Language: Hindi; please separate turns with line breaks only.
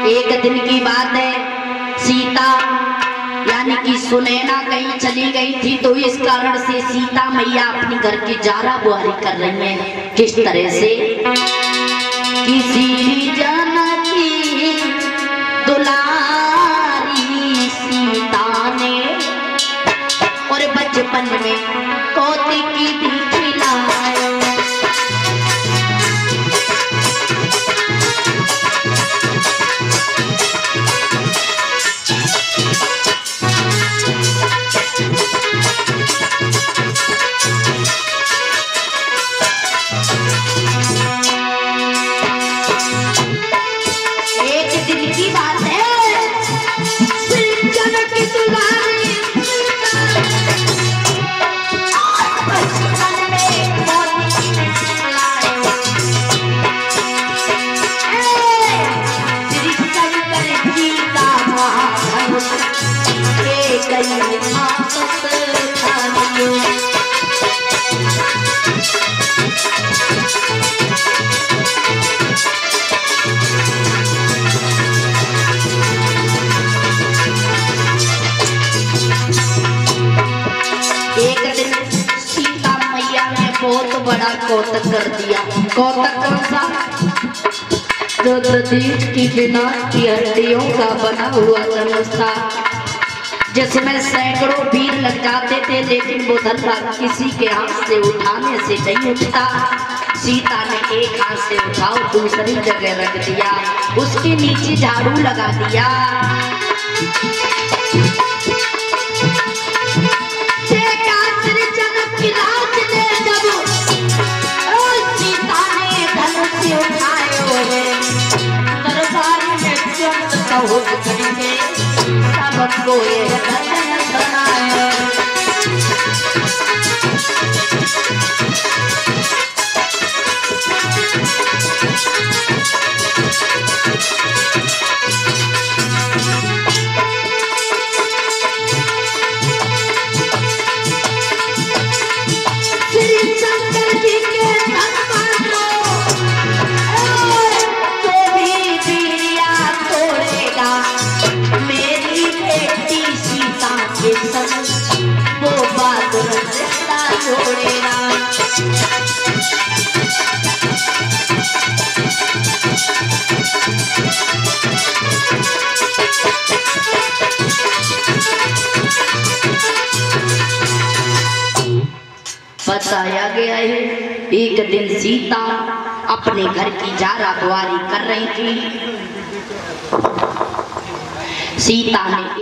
एक दिन की बात है, सीता यानी कि सुनैना कहीं चली गई थी, तो इस कारण से सीता मैया अपनी घर की जारा बुआरी कर रही हैं। किस तरह से? किसी जानकी दुलारी सीता ने और बचपन में कौतिकी दिखलाए। बड़ा कौतक कर दिया। कौतक कौन सा? जो दधीच की बिना की हड्डियों का बना हुआ धनुष था, जिसमें सैकड़ों वीर लग जाते थे, लेकिन वो धनुष किसी के हाथ से उठाने से नहीं उठता। सीता ने एक हाथ से उठाओ दूसरी जगह रख दिया, उसके नीचे झाड़ू लगा दिया। सबको ये बनाए। बताया गया है, एक दिन सीता अपने घर की जारा बुआरी कर रही थी। सीता ने